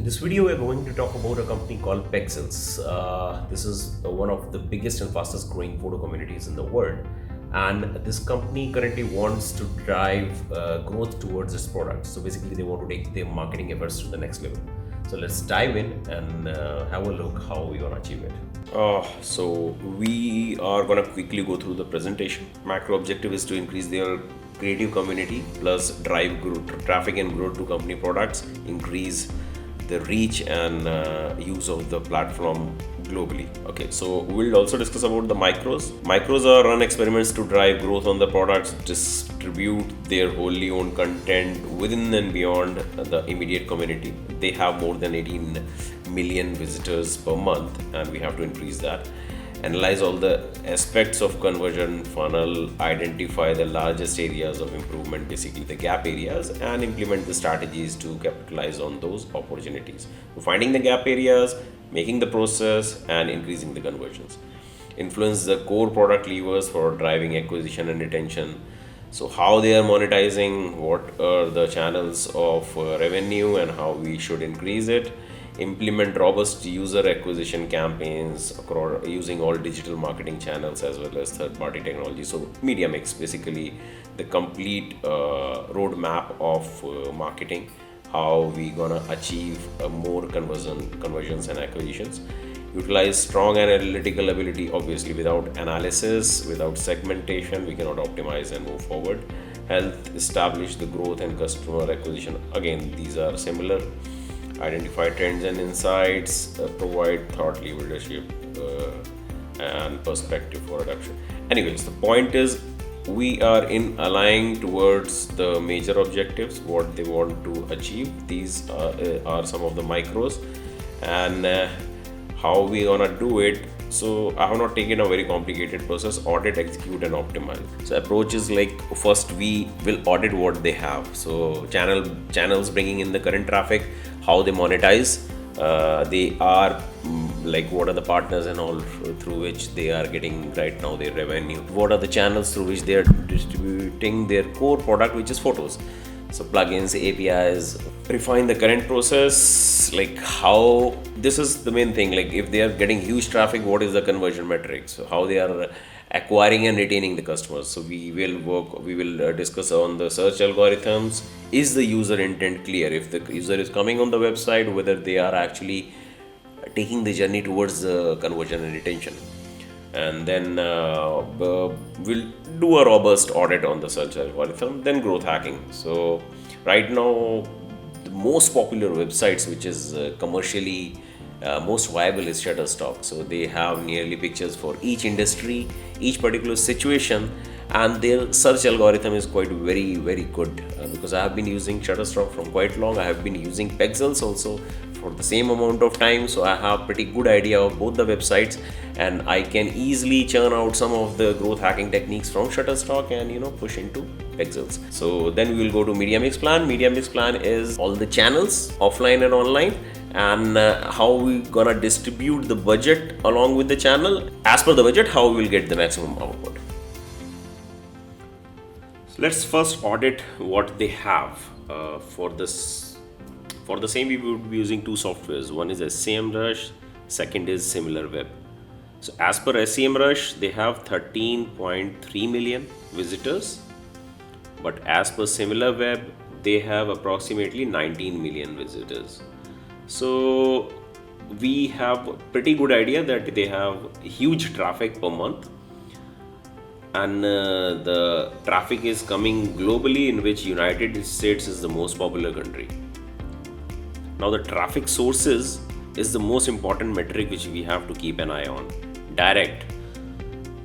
this video, we're going to talk about a company called Pexels. This is one of the biggest and fastest growing photo communities in the world. And this company currently wants to drive growth towards its products. So basically, they want to take their marketing efforts to the next level. So let's dive in and have a look how we're going to achieve it. So we are going to quickly go through the presentation. Macro objective is to increase their creative community plus drive growth, traffic and growth to company products, increase the reach and use of the platform globally. Okay, so we'll also discuss about the micros. Micros are run experiments to drive growth on the products, distribute their wholly owned content within and beyond the immediate community. They have more than 18 million visitors per month, and we have to increase that. Analyze all the aspects of conversion funnel, identify the largest areas of improvement, basically the gap areas, and implement the strategies to capitalize on those opportunities. So finding the gap areas, making the process, and increasing the conversions. Influence the core product levers for driving acquisition and retention. So how they are monetizing, what are the channels of revenue, and how we should increase it. Implement robust user acquisition campaigns using all digital marketing channels as well as third-party technology. So media mix, basically the complete roadmap of marketing, how we gonna achieve more conversions and acquisitions. Utilize strong analytical ability. Obviously, without analysis, without segmentation, we cannot optimize and move forward. Help establish the growth and customer acquisition. Again, these are similar. Identify trends and insights, provide thought leadership and perspective for adoption. Anyways, the point is we are in aligning towards the major objectives, what they want to achieve. These are some of the micros, and how we gonna do it. So I have not taken a very complicated process. Audit, execute, and optimize. So approach is like, first we will audit what they have. So channels bringing in the current traffic, how they monetize. They are like, what are the partners and all through which they are getting right now their revenue. What are the channels through which they are distributing their core product, which is photos. So plugins, APIs, refine the current process, like how, this is the main thing, like if they are getting huge traffic, what is the conversion metrics? So how they are acquiring and retaining the customers. So we will discuss on the search algorithms. Is the user intent clear? If the user is coming on the website, whether they are actually taking the journey towards the conversion and retention. And then we'll do a robust audit on the search algorithm, then growth hacking. So right now, the most popular websites, which is commercially most viable, is Shutterstock. So they have nearly pictures for each industry, each particular situation, and their search algorithm is quite very good, because I have been using Shutterstock from quite long. I have been using PEXELS also for the same amount of time, so I have pretty good idea of both the websites, and I can easily churn out some of the growth hacking techniques from Shutterstock and push into Pexels. So then we will go to media mix plan. Media mix plan is all the channels, offline and online, and how we gonna distribute the budget along with the channel. As per the budget, how we will get the maximum output. So let's first audit what they have. For the same, we would be using two softwares. One is SEMrush, second is SimilarWeb. So as per SEMrush, they have 13.3 million visitors, but as per SimilarWeb, they have approximately 19 million visitors. So we have a pretty good idea that they have huge traffic per month, and the traffic is coming globally, in which United States is the most popular country. Now the traffic sources is the most important metric which we have to keep an eye on. Direct,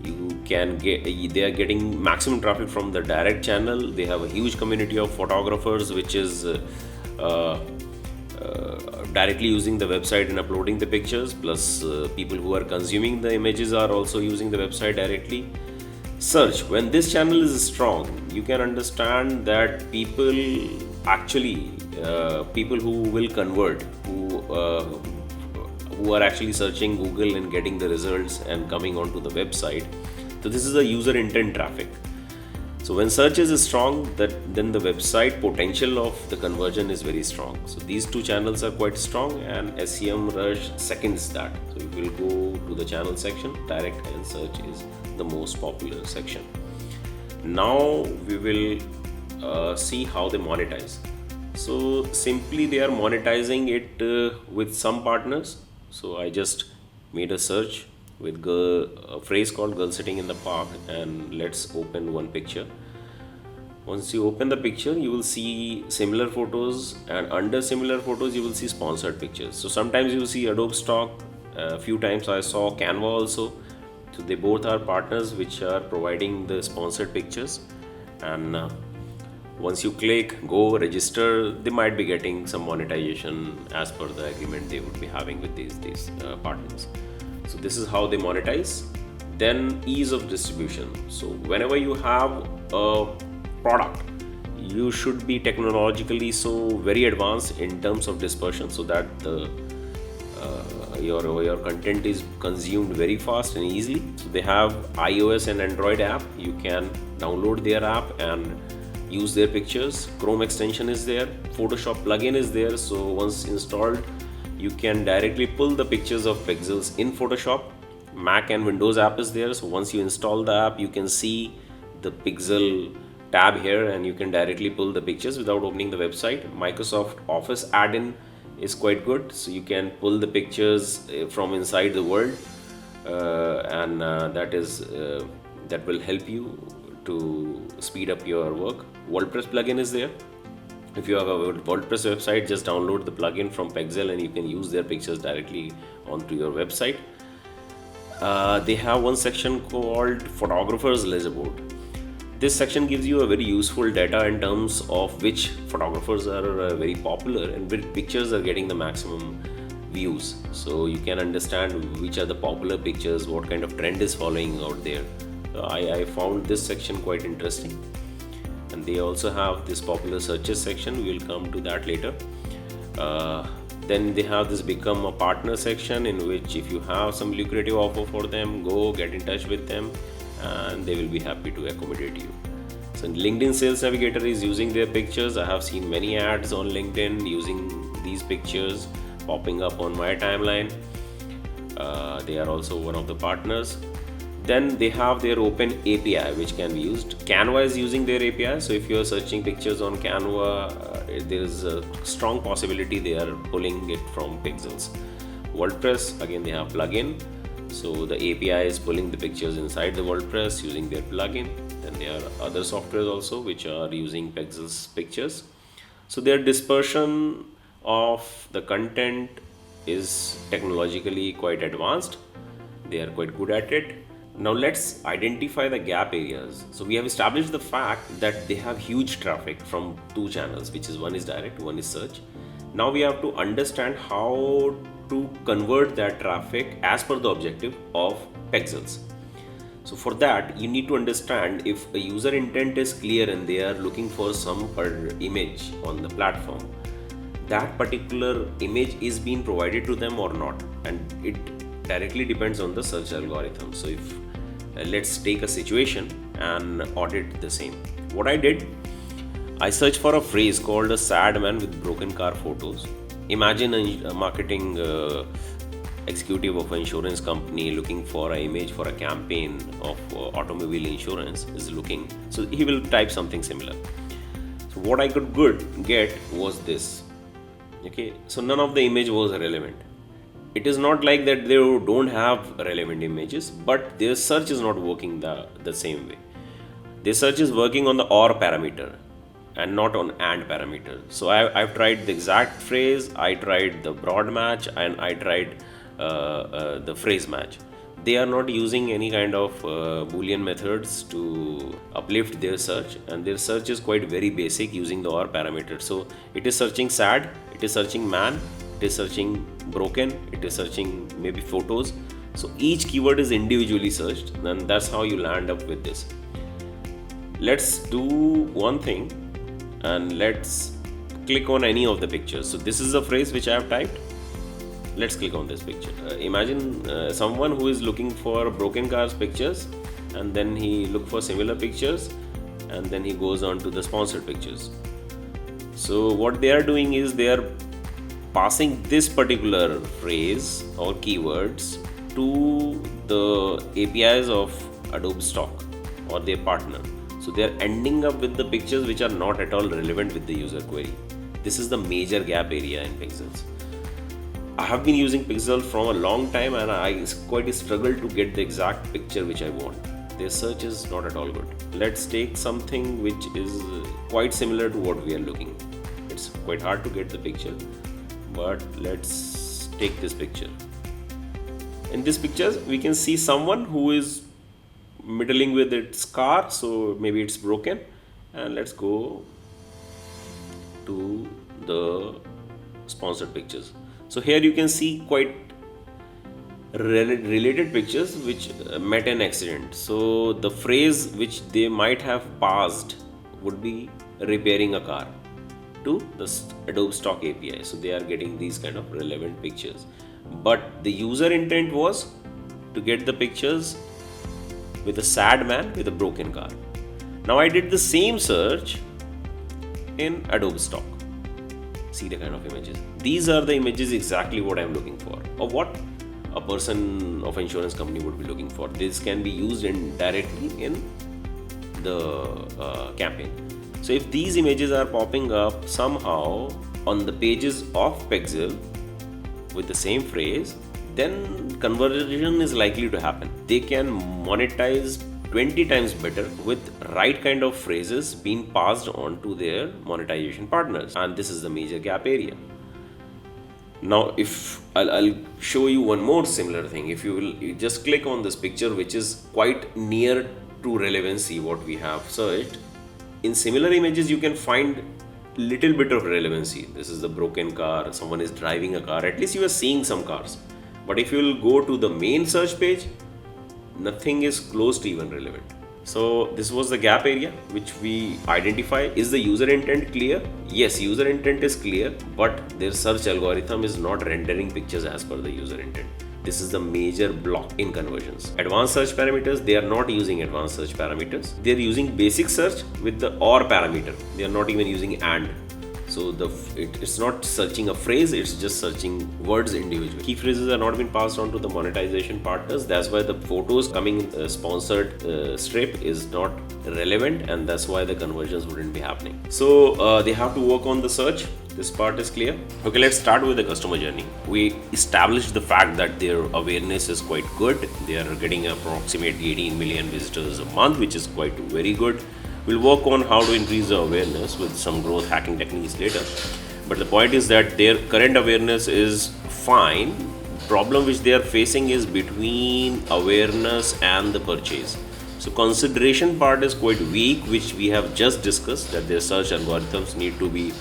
they are getting maximum traffic from the direct channel. They have a huge community of photographers which is directly using the website and uploading the pictures, plus people who are consuming the images are also using the website directly. Search, when this channel is strong, you can understand that people who will convert, who are actually searching Google and getting the results and coming onto the website. So this is a user intent traffic. So when search is strong, then the website potential of the conversion is very strong. So these two channels are quite strong, and SEMrush seconds that. So if we'll go to the channel section, direct and search is the most popular section. Now we will see how they monetize. So simply they are monetizing it with some partners. So I just made a search with a phrase called girl sitting in the park, and let's open one picture. Once you open the picture, you will see similar photos, and under similar photos you will see sponsored pictures. So sometimes you will see Adobe Stock, a few times I saw Canva also. So they both are partners which are providing the sponsored pictures, and once you click go register, they might be getting some monetization as per the agreement they would be having with these partners. So this is how they monetize. Then ease of distribution. So whenever you have a product, you should be technologically so very advanced in terms of dispersion, so that your content is consumed very fast and easily. So they have iOS and Android app. You can download their app and use their pictures. Chrome extension is there, Photoshop plugin is there. So once installed, you can directly pull the pictures of Pexels in Photoshop. Mac and Windows app is there. So once you install the app, you can see the Pexel tab here, and you can directly pull the pictures without opening the website. Microsoft Office add-in is quite good, so you can pull the pictures from inside the Word, and that will help you to speed up your work. WordPress plugin is there. If you have a WordPress website, just download the plugin from Pexel and you can use their pictures directly onto your website. They have one section called Photographers Leaderboard. This section gives you a very useful data in terms of which photographers are very popular and which pictures are getting the maximum views. So you can understand which are the popular pictures, what kind of trend is following out there. I found this section quite interesting. And they also have this popular searches section. We will come to that later. Then they have this become a partner section, in which if you have some lucrative offer for them, go get in touch with them and they will be happy to accommodate you. So LinkedIn Sales Navigator is using their pictures. I have seen many ads on LinkedIn using these pictures popping up on my timeline. They are also one of the partners. Then they have their open API which can be used. Canva is using their API. So if you are searching pictures on Canva, there is a strong possibility they are pulling it from Pexels. WordPress, again they have plugin. So the API is pulling the pictures inside the WordPress using their plugin. Then there are other softwares also which are using Pexels pictures. So their dispersion of the content is technologically quite advanced. They are quite good at it. Now let's identify the gap areas. So we have established the fact that they have huge traffic from two channels, which is one is direct, one is search. Now we have to understand how to convert that traffic as per the objective of Pexels. So for that, you need to understand if a user intent is clear and they are looking for some image on the platform, that particular image is being provided to them or not, and it directly depends on the search algorithm. So if let's take a situation and audit the same. What I did, I searched for a phrase called a sad man with broken car photos. Imagine a marketing executive of an insurance company looking for an image for a campaign of automobile insurance is looking. So he will type something similar. So what I could get was this. Okay, so none of the image was relevant. It is not like that they don't have relevant images, but their search is not working the same way. Their search is working on the or parameter and not on and parameter. So I've tried the exact phrase, I tried the broad match, and I tried the phrase match. They are not using any kind of Boolean methods to uplift their search, and their search is quite very basic using the or parameter. So it is searching sad, it is searching man, it is searching broken, it is searching maybe photos. So each keyword is individually searched, and that's how you land up with this. Let's do one thing and let's click on any of the pictures. So this is a phrase which I have typed. Let's click on this picture. Imagine someone who is looking for broken cars pictures, and then he look for similar pictures, and then he goes on to the sponsored pictures. So what they are doing is they are passing this particular phrase or keywords to the APIs of Adobe Stock or their partner. So they are ending up with the pictures which are not at all relevant with the user query. This is the major gap area in Pexels. I have been using Pexel from a long time and I quite struggle to get the exact picture which I want. Their search is not at all good. Let's take something which is quite similar to what we are looking. It's quite hard to get the picture, but let's take this picture. In this picture, we can see someone who is middling with its car, so maybe it's broken. And let's go to the sponsored pictures. So here you can see quite related pictures which met an accident. So the phrase which they might have passed would be repairing a car to the Adobe Stock API. So they are getting these kind of relevant pictures. But the user intent was to get the pictures with a sad man with a broken car. Now I did the same search in Adobe Stock. See the kind of images. These are the images exactly what I'm looking for, or what a person of insurance company would be looking for. This can be used directly in the campaign. So if these images are popping up somehow on the pages of Pexel with the same phrase, then conversion is likely to happen. They can monetize 20 times better with right kind of phrases being passed on to their monetization partners. And this is the major gap area. Now, if I'll show you one more similar thing. If you just click on this picture, which is quite near to relevancy, what we have searched. In similar images, you can find little bit of relevancy. This is the broken car, someone is driving a car, at least you are seeing some cars. But if you will go to the main search page, nothing is close to even relevant. So this was the gap area which we identify. Is the user intent clear? Yes, user intent is clear, but their search algorithm is not rendering pictures as per the user intent. This is the major block in conversions. Advanced search parameters, they are not using advanced search parameters. They are using basic search with the OR parameter. They are not even using AND. So it's not searching a phrase, it's just searching words individually. Key phrases are not been passed on to the monetization partners. That's why the photos coming sponsored strip is not relevant, and that's why the conversions wouldn't be happening. So they have to work on the search. This part is clear. Okay, let's start with the customer journey. We established the fact that their awareness is quite good. They are getting approximately 18 million visitors a month, which is quite very good. We'll work on how to increase the awareness with some growth hacking techniques later. But the point is that their current awareness is fine. Problem which they are facing is between awareness and the purchase. So consideration part is quite weak, which we have just discussed, that their search algorithms need to be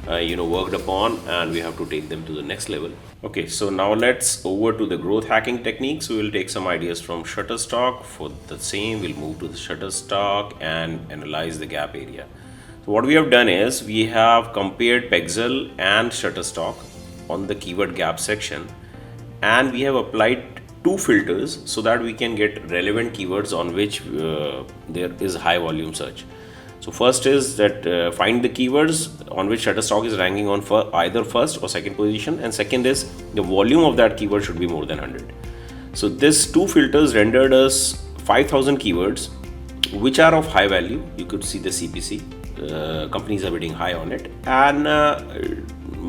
worked upon, and we have to take them to the next level. Okay, so now let's over to the growth hacking techniques. We will take some ideas from Shutterstock. For the same, we'll move to the Shutterstock and analyze the gap area. So what we have done is we have compared Pexel and Shutterstock on the keyword gap section, and we have applied two filters so that we can get relevant keywords on which there is high volume search. So first is that find the keywords on which Shutterstock is ranking on for either first or second position, and second is the volume of that keyword should be more than 100. So this two filters rendered us 5,000 keywords which are of high value. You could see the CPC. Companies are bidding high on it, and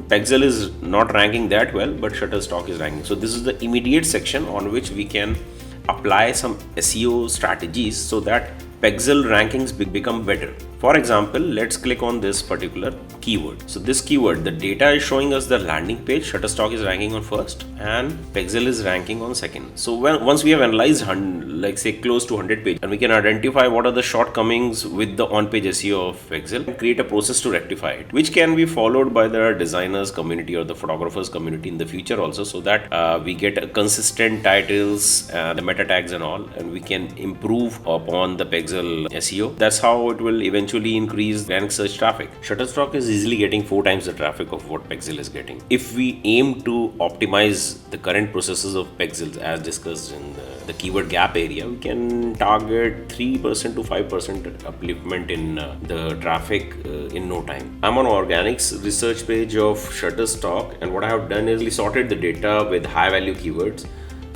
Pexel is not ranking that well, but Shutterstock is ranking. So this is the immediate section on which we can apply some SEO strategies so that Pexel rankings become better. For example, let's click on this particular keyword. So this keyword, the data is showing us the landing page. Shutterstock is ranking on first and Pexel is ranking on second. So once we have analyzed like say close to 100 pages, and we can identify what are the shortcomings with the on-page SEO of Pexel and create a process to rectify it, which can be followed by the designers community or the photographers community in the future also, so that we get consistent titles and the meta tags and all, and we can improve upon the Pexel SEO. That's how it will eventually eventually increase organic search traffic. Shutterstock is easily getting 4 times the traffic of what Pexel is getting. If we aim to optimize the current processes of Pexels as discussed in the keyword gap area, we can target 3% to 5% upliftment in the traffic in no time. I'm on organics research page of Shutterstock, and what I have done is we sorted the data with high value keywords.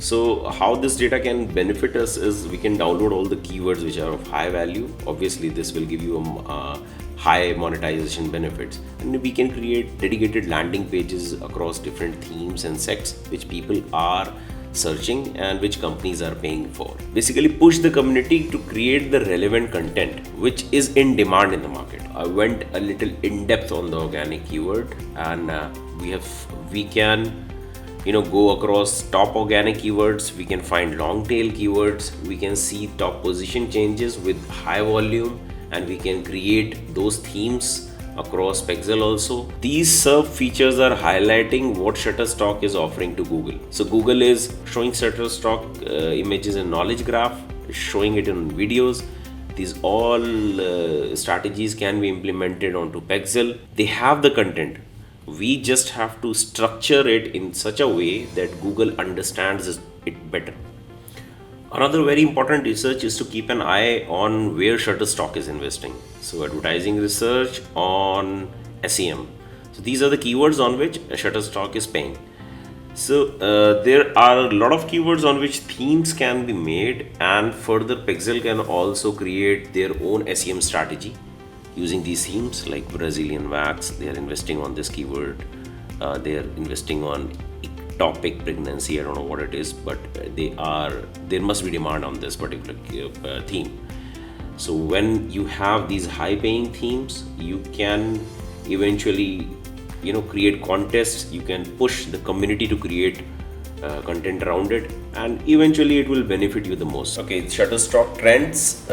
So how this data can benefit us is we can download all the keywords which are of high value. Obviously this will give you a high monetization benefits, and we can create dedicated landing pages across different themes and sects which people are searching and which companies are paying for. Basically push the community to create the relevant content which is in demand in the market. I went a little in depth on the organic keyword, and we can go across top organic keywords. We can find long tail keywords. We can see top position changes with high volume, and we can create those themes across Pexel also. These serve features are highlighting what Shutterstock is offering to Google. So Google is showing Shutterstock images in knowledge graph, showing it in videos. These all strategies can be implemented onto Pexel. They have the content. We just have to structure it in such a way that Google understands it better. Another very important research is to keep an eye on where Shutterstock is investing. So advertising research on SEM. So these are the keywords on which Shutterstock is paying. So there are a lot of keywords on which themes can be made, and further Pexel can also create their own SEM strategy using these themes. Like Brazilian wax, they are investing on this keyword. They are investing on ectopic pregnancy. I don't know what it is, but there must be demand on this particular theme. So when you have these high paying themes, you can eventually create contests. You can push the community to create content around it, and eventually it will benefit you the most. Okay, Shutterstock Trends.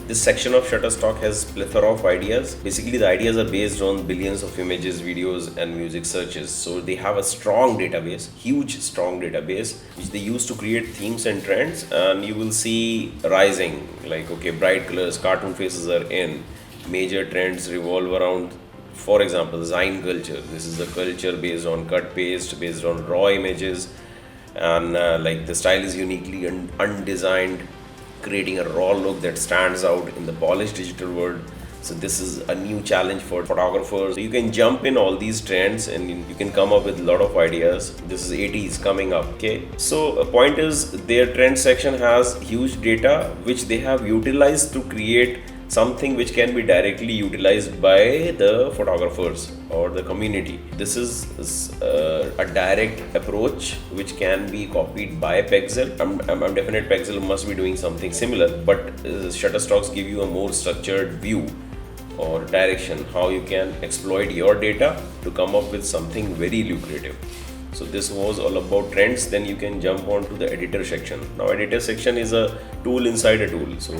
This section of Shutterstock has plethora of ideas. Basically the ideas are based on billions of images, videos and music searches. So they have a strong database, huge strong database, which they use to create themes and trends. And you will see rising, like bright colors, cartoon faces are in. Major trends revolve around, for example, Zine culture. This is a culture based on cut paste, based on raw images, and the style is uniquely undesigned, creating a raw look that stands out in the polished digital world. So this is a new challenge for photographers. So you can jump in all these trends and you can come up with a lot of ideas. This is 80s coming up. Okay, so a point is their trend section has huge data which they have utilized to create something which can be directly utilized by the photographers or the community. This is a direct approach which can be copied by Pexel. I'm definite Pexel must be doing something similar, but Shutterstocks give you a more structured view or direction how you can exploit your data to come up with something very lucrative. So this was all about trends. Then you can jump on to the editor section. Now editor section is a tool inside a tool. So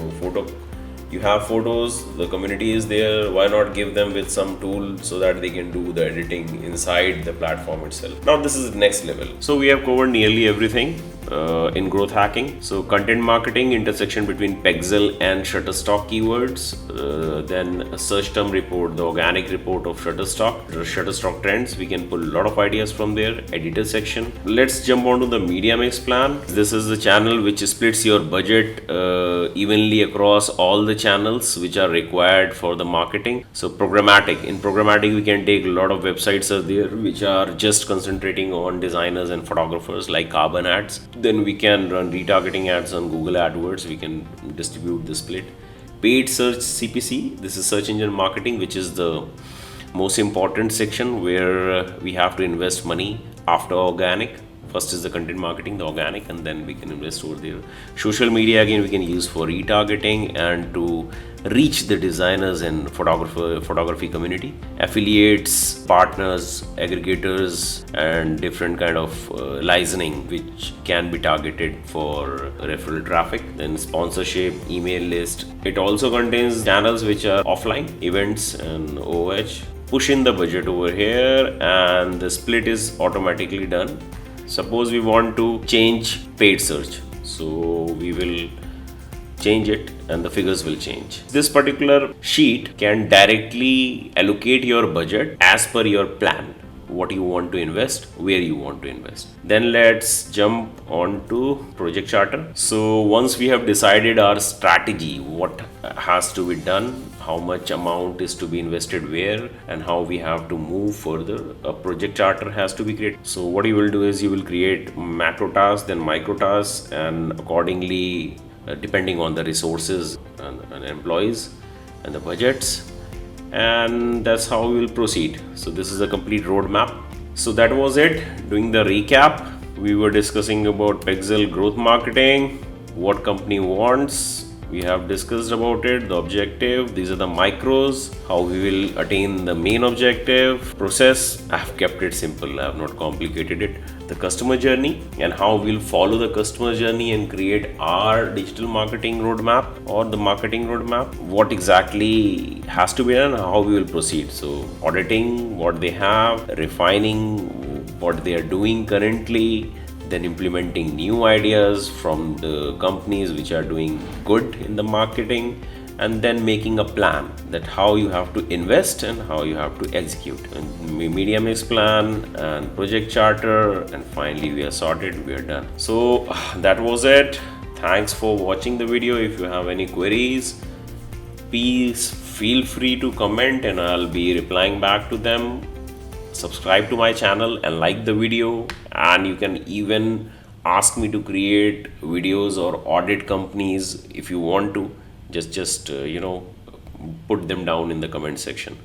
you have photos, the community is there, why not give them with some tool so that they can do the editing inside the platform itself. Now this is next level. So we have covered nearly everything in growth hacking. So content marketing, intersection between Pexel and Shutterstock keywords, then a search term report, the organic report of Shutterstock Trends. We can pull a lot of ideas from there. Editor section. Let's jump on to the media mix plan. This is the channel which splits your budget evenly across all the channels which are required for the marketing. So programmatic. In programmatic, we can take a lot of websites are there which are just concentrating on designers and photographers, like carbon ads. Then we can run retargeting ads on Google AdWords. We can distribute the split. Paid search CPC. This is search engine marketing, which is the most important section where we have to invest money after organic. First is the content marketing, the organic, and then we can invest over there. Social media, again, we can use for retargeting and to reach the designers and photography community. Affiliates, partners, aggregators, and different kind of licensing which can be targeted for referral traffic. Then sponsorship, email list. It also contains channels which are offline, events and OOH. Push in the budget over here and the split is automatically done. Suppose we want to change paid search. So we will change it and the figures will change. This particular sheet can directly allocate your budget as per your plan, what you want to invest, where you want to invest. Then let's jump on to project charter. So once we have decided our strategy, what has to be done, how much amount is to be invested where, and how we have to move further, a project charter has to be created. So what you will do is you will create macro tasks, then micro tasks, and accordingly depending on the resources and employees and the budgets, and that's how we will proceed. So this is a complete roadmap. So that was it. Doing the recap, we were discussing about Pexel growth marketing, what company wants. We have discussed about it, the objective. These are the micros, how we will attain the main objective. Process, I have kept it simple, I have not complicated it. The customer journey and how we'll follow the customer journey and create our digital marketing roadmap or the marketing roadmap. What exactly has to be done, how we will proceed. So auditing what they have, refining what they are doing currently, then implementing new ideas from the companies which are doing good in the marketing, and then making a plan that how you have to invest and how you have to execute, and media mix plan and project charter, and finally we are sorted, we are done. So that was it. Thanks for watching the video. If you have any queries, please feel free to comment and I'll be replying back to them. Subscribe to my channel and like the video, and you can even ask me to create videos or audit companies if you want to. Just put them down in the comment section.